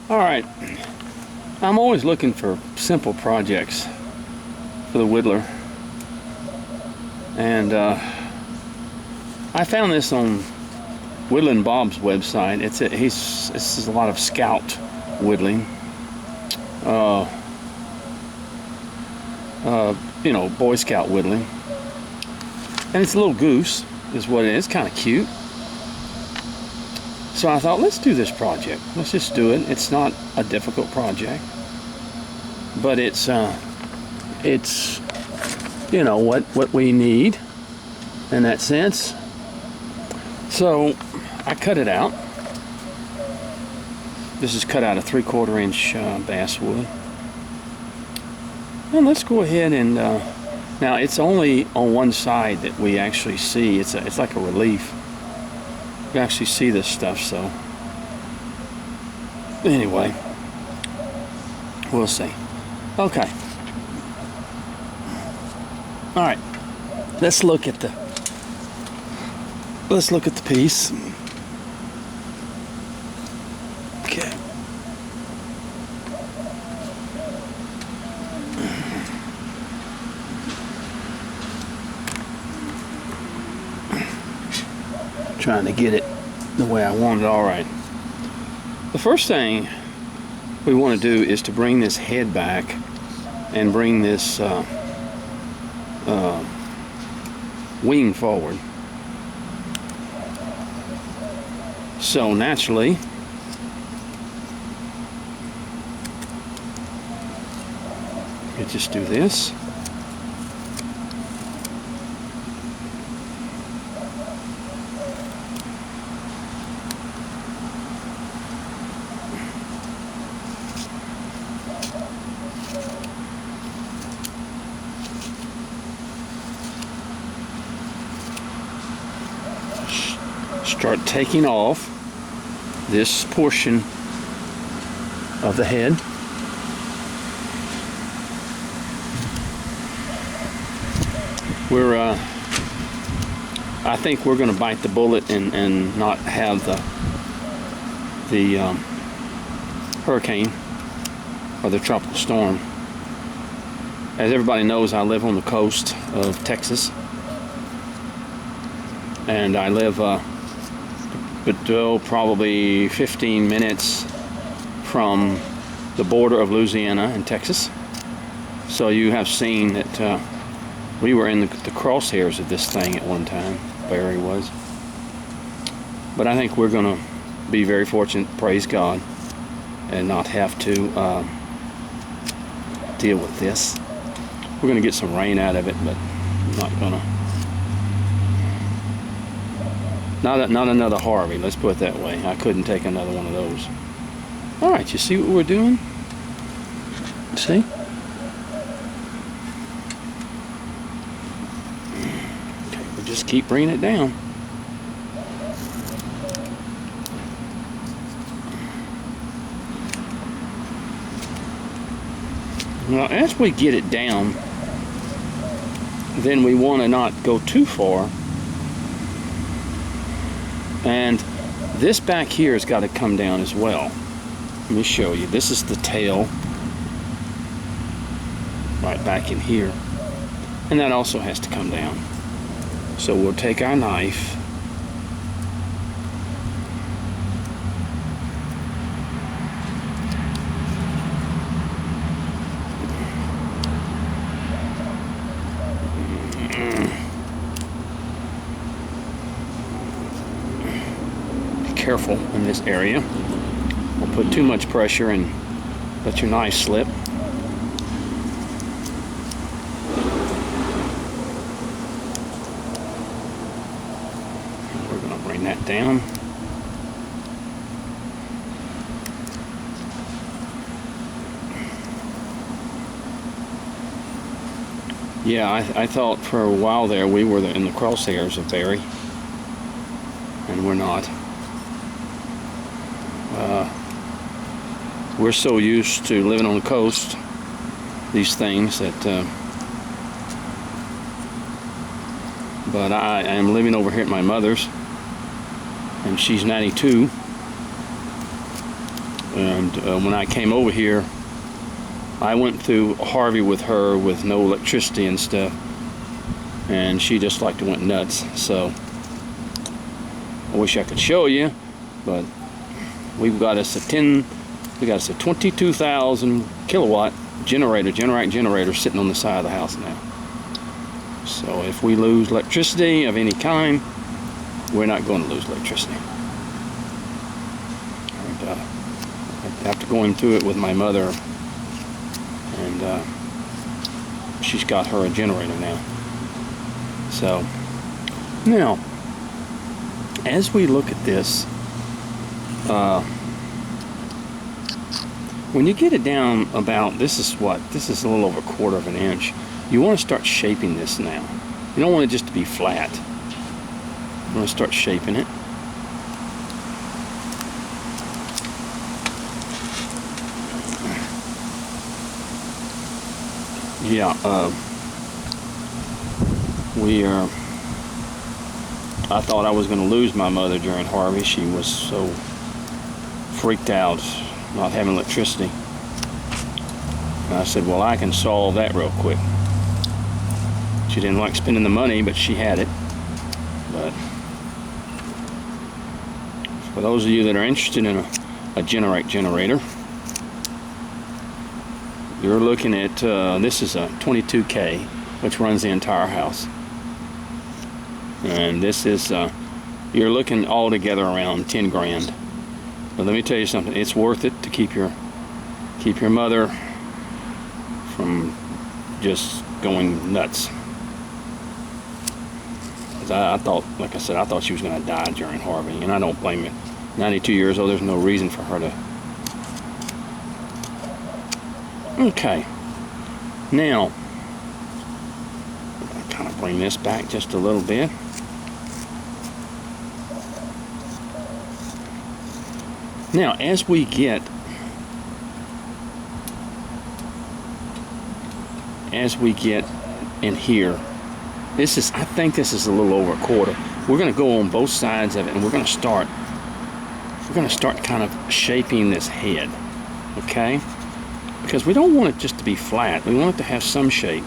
All right, I'm always looking for simple projects for the Whittler, and I found this on Whittling Bob's website. This is a lot of scout whittling, Boy Scout whittling, and it's a little goose, is what it is. Kind of cute. So I thought, let's do this project. Let's just do it. It's not a difficult project, but it's what we need in that sense. So I cut it out. This is cut out of 3/4 inch basswood. And let's go ahead and now it's only on one side that we actually see. It's like a relief. You actually see this stuff, so anyway, we'll see. Okay. All right. Let's look at the piece. Okay. Trying to get it the way I want it. All right. The first thing we want to do is to bring this head back and bring this wing forward. So naturally, you just do this. Start taking off this portion of the head. I think we're going to bite the bullet and not have the hurricane or the tropical storm. As everybody knows, I live on the coast of Texas, and I live probably 15 minutes from the border of Louisiana and Texas. So you have seen that we were in the crosshairs of this thing at one time. Barry was. But I think we're going to be very fortunate, praise God, and not have to deal with this. We're going to get some rain out of it, but not going to. Not another Harvey, let's put it that way. I couldn't take another one of those. All right, you see what we're doing? See? Okay, we'll just keep bringing it down. Now, as we get it down, then we want to not go too far. And this back here has got to come down as well. Let me show you. This is the tail right back in here. And that also has to come down. So we'll take our knife. Careful in this area. Don't put too much pressure and let your knife slip. We're going to bring that down. Yeah, I thought for a while there we were in the crosshairs of Barry, and we're not. We're so used to living on the coast, these things, that but I am living over here at my mother's, and she's 92, And when I came over here, I went through Harvey with her with no electricity and stuff, and she just like went nuts. So I wish I could show you, but we've got us a 22,000 kilowatt generator sitting on the side of the house now. So if we lose electricity of any kind, we're not going to lose electricity. And, after going through it with my mother, and she's got her a generator now. So now, as we look at this, when you get it down about, this is a little over 1/4 of an inch, you want to start shaping this now. You don't want it just to be flat. You want to start shaping it. Yeah, I thought I was going to lose my mother during Harvey. She was so freaked out not having electricity. And I said, well, I can solve that real quick. She didn't like spending the money, but she had it. But for those of you that are interested in a generator, you're looking at, this is a 22K, which runs the entire house. And this is, you're looking all together around 10 grand. But let me tell you something, it's worth it to keep your mother from just going nuts. 'Cause I thought, like I said, I thought she was going to die during Harvey, and I don't blame you. 92 years old, there's no reason for her to. Okay, now, I'll kind of bring this back just a little bit. Now, as we get in here, I think this is a little over 1/4. We're going to go on both sides of it, and we're going to start kind of shaping this head, okay? Because we don't want it just to be flat. We want it to have some shape.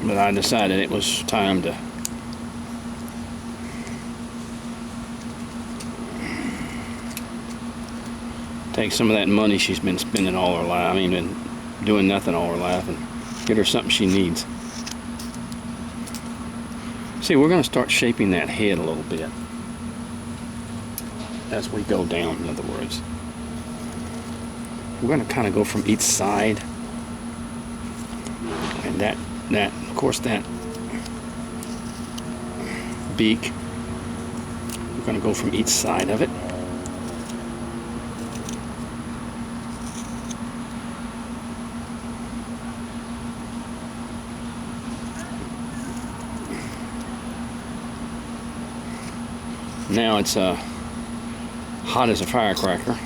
But I decided it was time to take some of that money she's been spending all her life, been doing nothing all her life, and get her something she needs. See, we're going to start shaping that head a little bit as we go down, in other words. We're going to kind of go from each side, and that of course, that beak, we're going to go from each side of it. Now it's hot as a firecracker.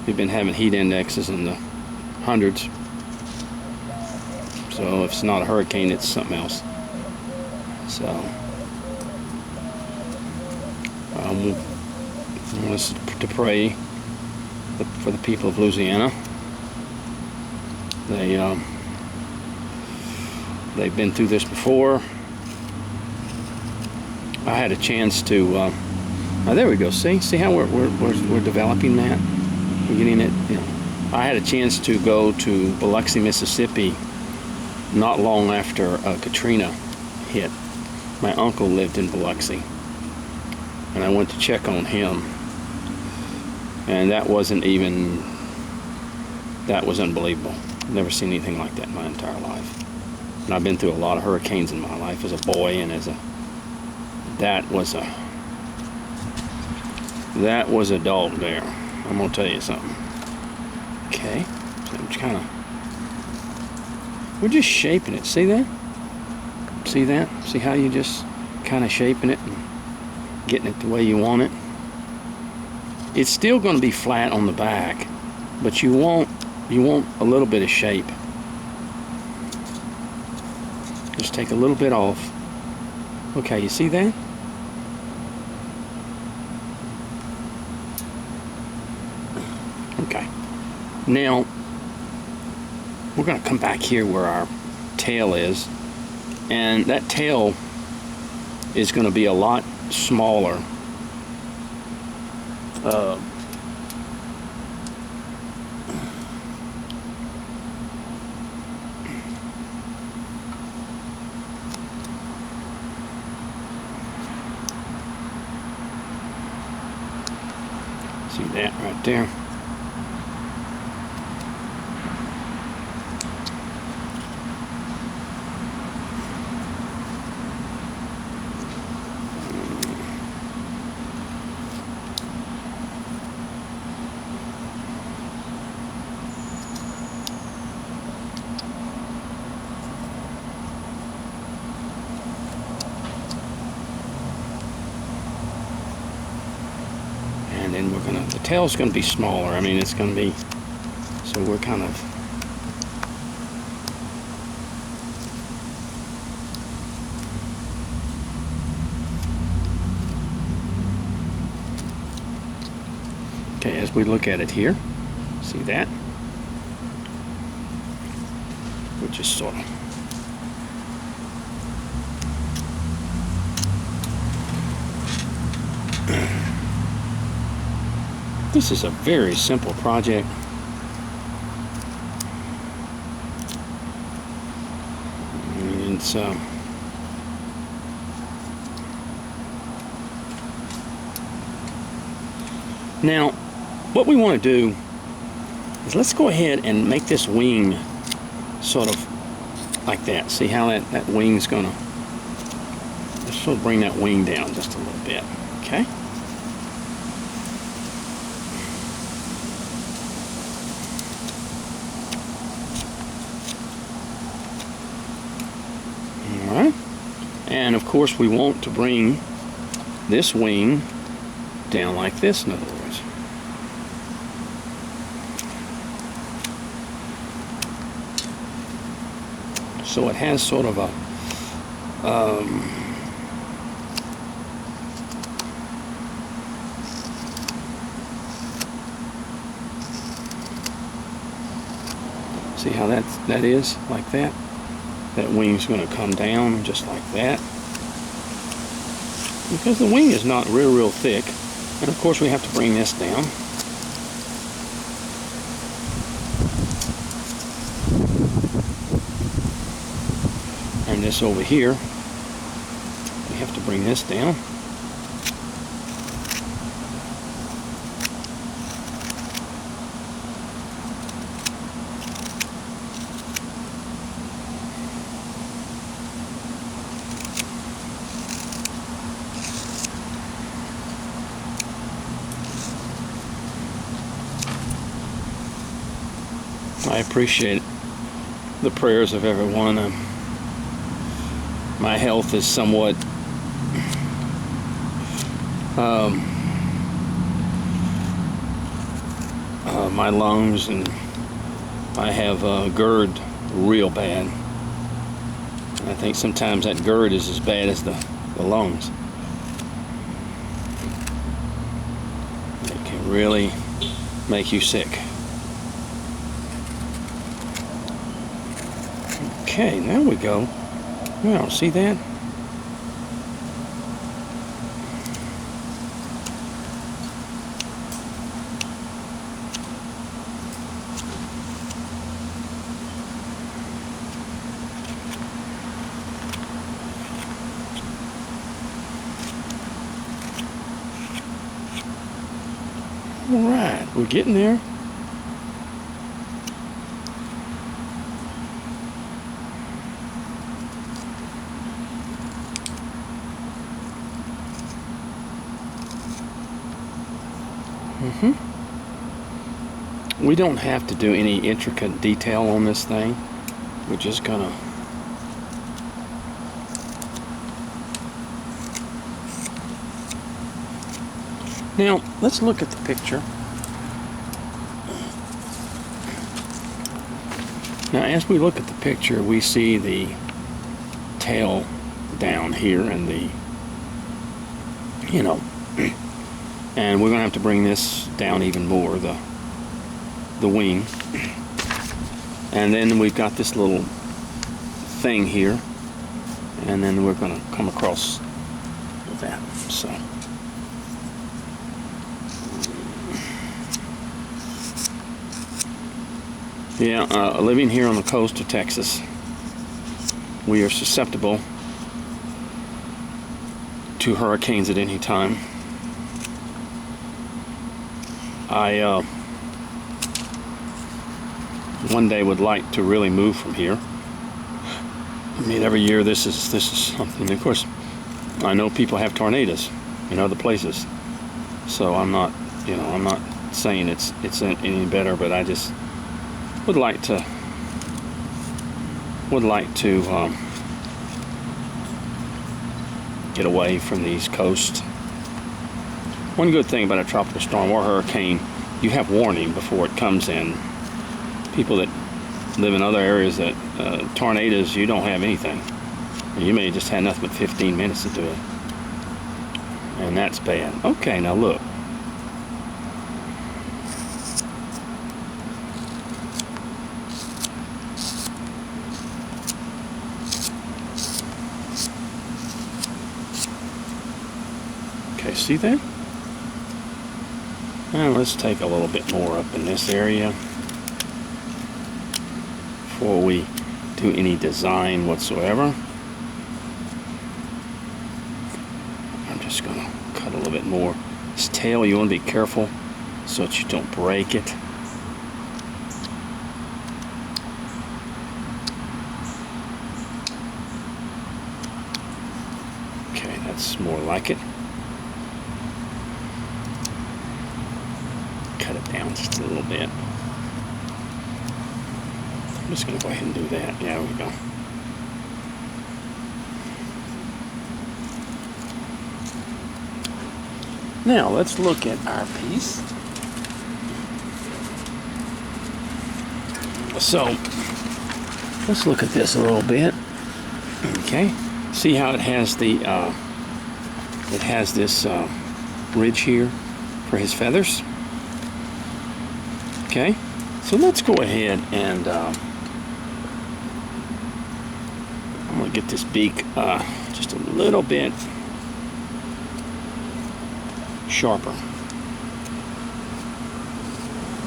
We've been having heat indexes in the hundreds. So if it's not a hurricane, it's something else. So I want us to pray for the people of Louisiana. They've been through this before. I had a chance to. There we go. See how we're developing that. We're getting it. I had a chance to go to Biloxi, Mississippi, not long after Katrina hit. My uncle lived in Biloxi, and I went to check on him, and that was unbelievable. Never seen anything like that in my entire life. And I've been through a lot of hurricanes in my life as a boy, and that was a dog there. I'm gonna tell you something. Okay, so we're just shaping it. See that? See that? See how you just kind of shaping it and getting it the way you want it? It's still going to be flat on the back, but you want a little bit of shape. Just take a little bit off. Okay, you see that? Okay. Now, we're going to come back here where our tail is. And that tail is going to be a lot smaller. See that right there? And then the tail's gonna be smaller. I mean, it's gonna be, so we're kind of, okay, as we look at it here, see that? We're just sort of, this is a very simple project. It's now what we want to do is let's go ahead and make this wing sort of like that. See how that wing's gonna, let's sort of bring that wing down just a little bit. Okay. And of course we want to bring this wing down like this, in other words. So it has sort of a see how that is like that? That wing's going to come down just like that. Because the wing is not real thick. And of course we have to bring this down. And this over here, we have to bring this down. I appreciate the prayers of everyone. My health is somewhat my lungs, and I have GERD real bad. And I think sometimes that GERD is as bad as the lungs. It can really make you sick. Okay, now we go. Well, see that? All right, we're getting there. We don't have to do any intricate detail on this thing. We're just gonna now let's look at the picture. Now as we look at the picture, we see the tail down here and the, you know, and we're going to have to bring this down even more, the wing. And then we've got this little thing here, and then we're going to come across with that. So yeah, living here on the coast of Texas, we are susceptible to hurricanes at any time. I one day would like to really move from here. I mean, every year this is something. Of course, I know people have tornadoes in other places, so I'm not saying it's any better, but I just would like to get away from the East Coast. One good thing about a tropical storm or hurricane, you have warning before it comes in. People that live in other areas that tornadoes, you don't have anything. You may just have nothing but 15 minutes to do it, and that's bad. Okay, now look. Okay, see that? Now let's take a little bit more up in this area before we do any design whatsoever. I'm just going to cut a little bit more. This tail, you want to be careful so that you don't break it. Okay, that's more like it. Cut it down just a little bit. I'm just going to go ahead and do that. Yeah, there we go. Now, let's look at our piece. So, let's look at this a little bit. Okay. See how it has the, this ridge here for his feathers? Okay. So let's go ahead and I'm going to get this beak just a little bit sharper.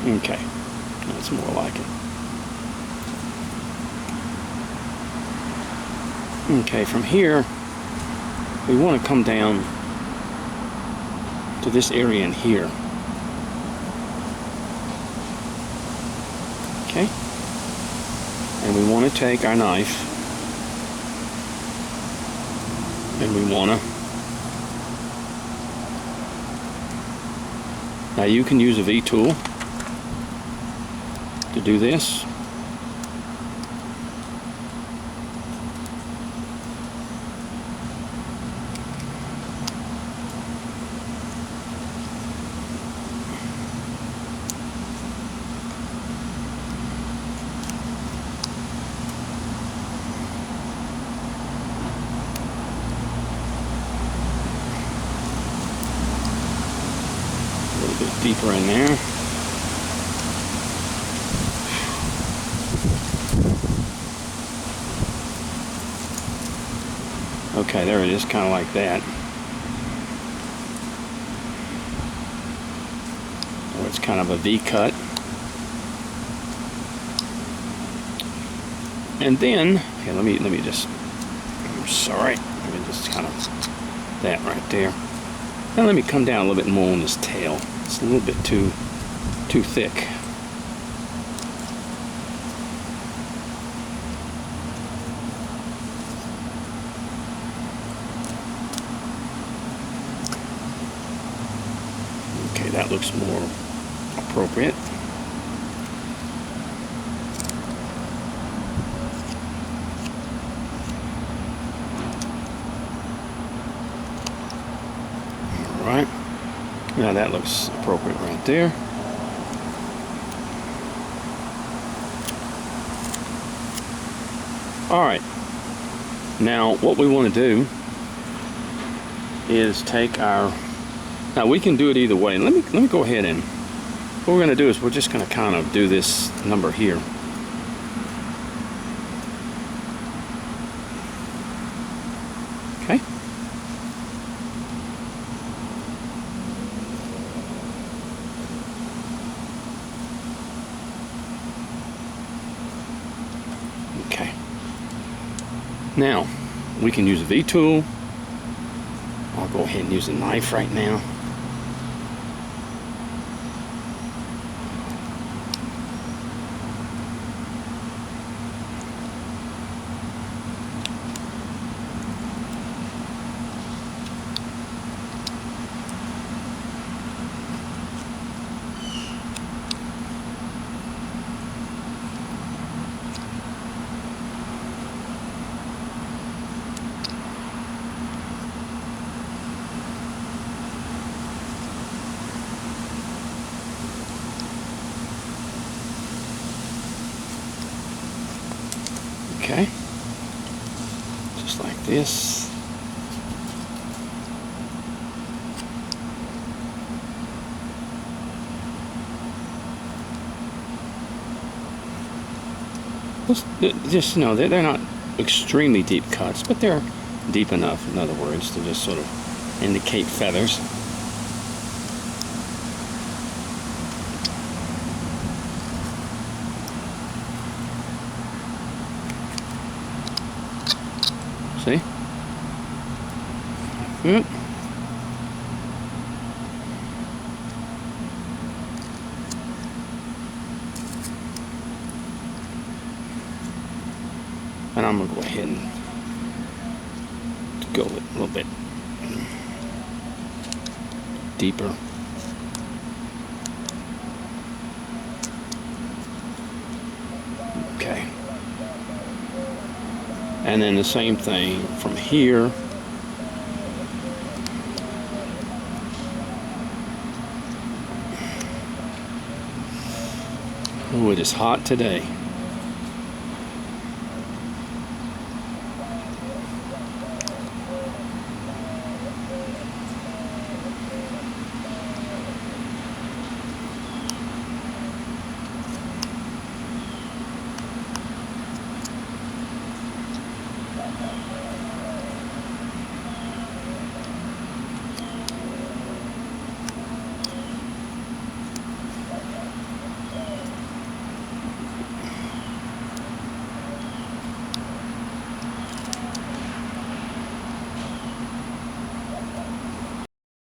Okay, that's more like it. Okay, from here we want to come down to this area in here. Okay, and we want to take our knife and we want to, now you can use a V-tool to do this. Deeper in there. Okay, there it is, kind of like that. Or it's kind of a V cut. And then, okay, let me just, I'm sorry, let me just kind of, that right there. Now let me come down a little bit more on this tail. It's a little bit too thick. Okay, that looks more appropriate. All right. Now that looks appropriate right there. All right. Now, what we want to do is take our. Now we can do it either way. Let me go ahead and. What we're going to do is we're just going to kind of do this number here. Okay. Okay. Now, we can use a V-tool. I'll go ahead and use a knife right now. Okay, just like this. Just, you know, they're not extremely deep cuts, but they're deep enough, in other words, to just sort of indicate feathers. See? Good. And I'm going to go ahead and go a little bit deeper. Okay. And then the same thing from here. Oh, it is hot today.